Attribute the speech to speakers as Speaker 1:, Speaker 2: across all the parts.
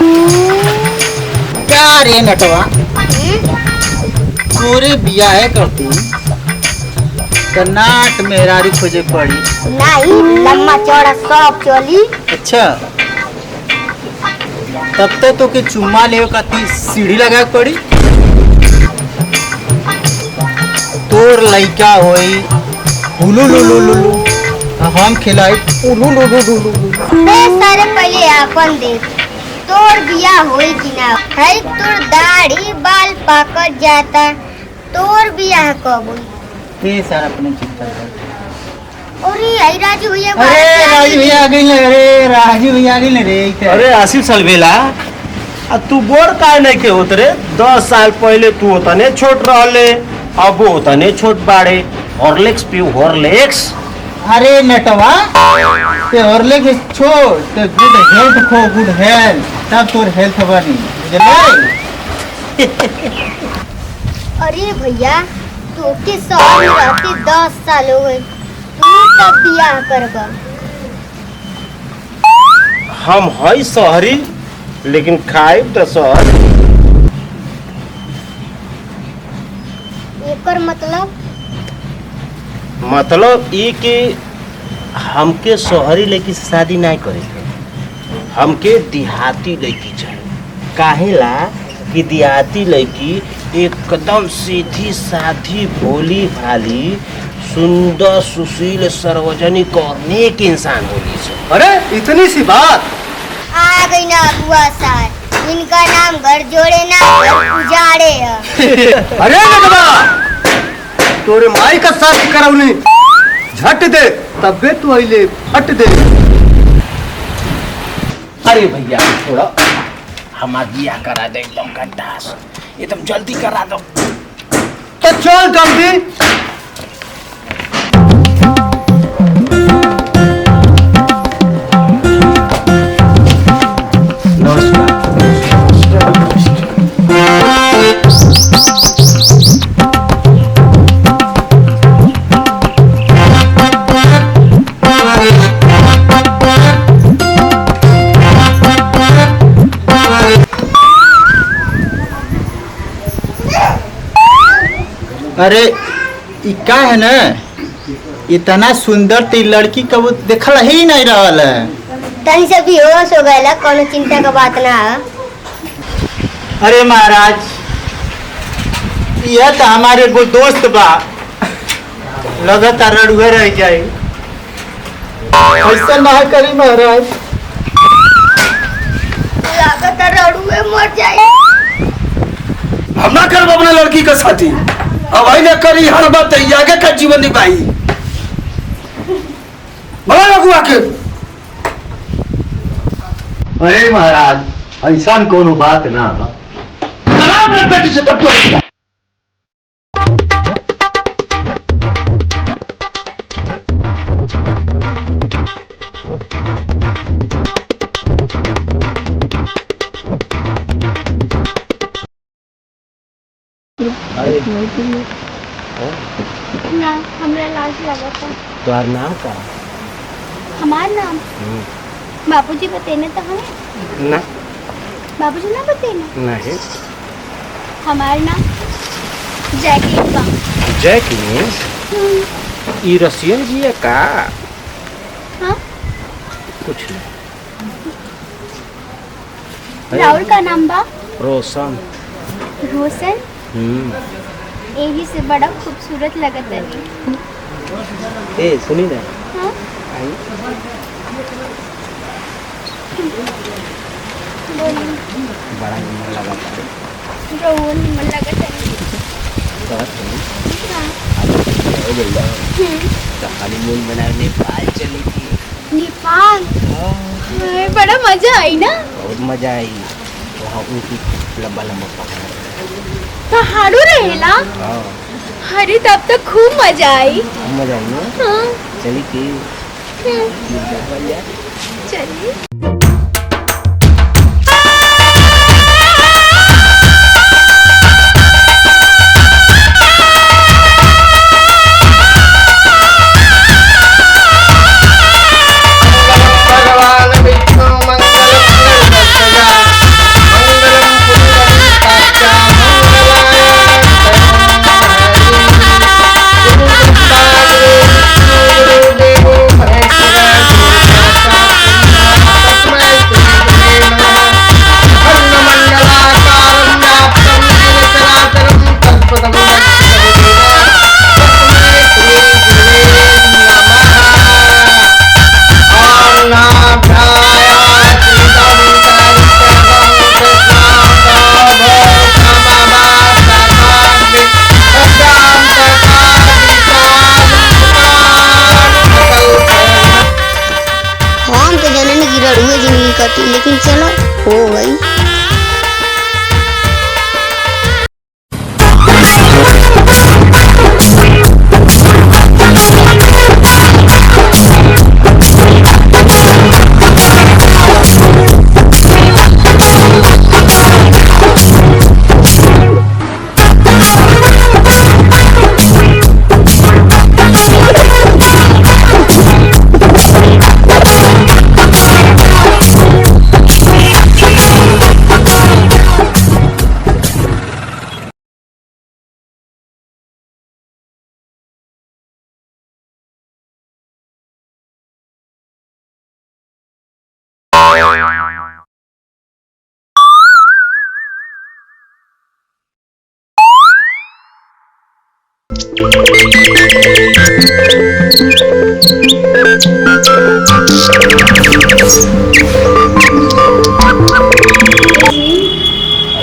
Speaker 1: क्या रे नटवा तोरे बिया है करती नाट मेहरारू खोजे पड़ी
Speaker 2: नहीं लम्बा चौड़ा सब चली।
Speaker 1: अच्छा तब तक तो के चुम्मा ले कती सीढ़ी लगा पड़ी तोर लइका होई हुलू लुलू लुलू हम खिलाई उलू लुलू लुलू
Speaker 2: सारे पहले अपन देख तोर बिया होई कि ना है तोर दाढ़ी बाल पाकत जाता तोर बिया कब होई
Speaker 1: ते सारा अपने चिंता कर
Speaker 2: अरे आई राजू भैया
Speaker 1: अरे राजू भैया आ गई रे राजू भैया आ गई रे
Speaker 3: अरे आसिफ सलवेला तू बोर का नहीं के होत रे 10 साल पहले तू होता ने छोट रहले अब होता ने छोट बाड़े हॉर्लिक्स पीऊ हॉर्लिक्स।
Speaker 1: अरे नटवा ते हॉर्लिक्स छोड़ ते गुड हेल्थ खो गुड हेल्थ तब तोर हेल्थ बनी बुझले।
Speaker 2: अरे भैया तू के शहर में रहते 10 साल हो गए तू कब बियाह करबा।
Speaker 3: हम हई शहरी लेकिन खाइब तो शहर।
Speaker 2: एकर
Speaker 3: मतलब ई कि हमके शहरी लड़की से शादी नहीं करे हमके देहाती लड़की चाहिए काहेला कि देहाती लड़की एकदम सीधी साधी भोली भाली सुंदर सुशील सार्वजनिक और नेक इंसान होली से।
Speaker 4: अरे इतनी सी बात
Speaker 2: आ गई ना बुआ सार इनका नाम घर जोड़े ना उजाड़े है।
Speaker 4: अरे नटवा तोरे माई का शादी करौनी झट दे तबे तू आइले फट दे।
Speaker 3: अरे भैया थोड़ा हमारा बियाह करा दे एकदम गड्ढास एकदम जल्दी करा दो।
Speaker 4: तो चल जल्दी।
Speaker 1: अरे इका है ना इतना सुंदर ती लड़की कब देखल ही नहीं रहल है।
Speaker 2: तनी से भी होश हो गया कोनो चिंता का बात ना है।
Speaker 1: अरे महाराज यह तो हमारे को दोस्त बा लगातार रड़ुए रह जाए ऐसा ना करी महाराज
Speaker 2: लगातार रड़ुए मर जाए।
Speaker 4: हम ना करब अपना लड़की का साथी अब आई ना करी हर बात आगे का जीवन निभाई बड़ा लगुआ के।
Speaker 5: अरे महाराज ऐसा कोनो बात ना बा
Speaker 4: आराम से बेटी से तब
Speaker 2: ना हमरा लाज लगता।
Speaker 3: तुम्हारा नाम का
Speaker 2: हमार नाम बाबूजी बतेने तो हमें
Speaker 3: ना
Speaker 2: बाबूजी ना बतेने
Speaker 3: नहीं
Speaker 2: हमार नाम जैकी बा।
Speaker 3: जैकी ई रसियन जी है का
Speaker 2: हाँ
Speaker 3: कुछ नहीं
Speaker 2: राहुल का नाम बा
Speaker 3: रोशन।
Speaker 2: रोशन यही से बड़ा खूबसूरत लगत है।
Speaker 3: ए सुनी ना
Speaker 2: हाँ
Speaker 3: आई
Speaker 2: बोली
Speaker 3: बड़ा नंबर लगा था
Speaker 2: रोहन मन लगत है।
Speaker 3: बात सुनी
Speaker 2: हाँ
Speaker 3: हो गई तो हनीमून मनाने नेपाल चली थी।
Speaker 2: नेपाल अरे, बड़ा मजा आई ना।
Speaker 3: बहुत मजा आई वहाँ उनकी लंबा लंबा पहाड़
Speaker 2: पहाड़ों रहेला।
Speaker 3: हाँ
Speaker 2: अरे तब तो खूब मजा आई।
Speaker 3: मजा आई ना
Speaker 2: हाँ
Speaker 3: चली की
Speaker 2: चलिए
Speaker 4: भगवान विष्णु मंगल मंगल
Speaker 2: हो गई।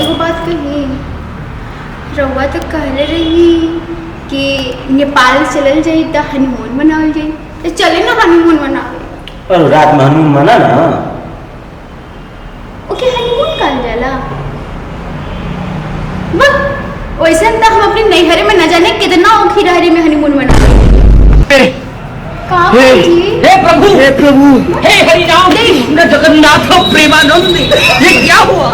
Speaker 6: एगो बात कही, रउआ तो कहले रही कि नेपाल चलल जाई तो हनीमून मनावल जाई, तो चले ना हनीमून मनावे।
Speaker 3: और रात में हनीमून मना ना।
Speaker 6: ओके हनीमून कहल जाला। बस वैसे तो हम अपने नैहरे में न जाने कितना खिरहरी में हनीमून मनावे। का जी?
Speaker 7: हे प्रभु हे हरिनाम न जगन्नाथ प्रेमानंद, ये क्या हुआ?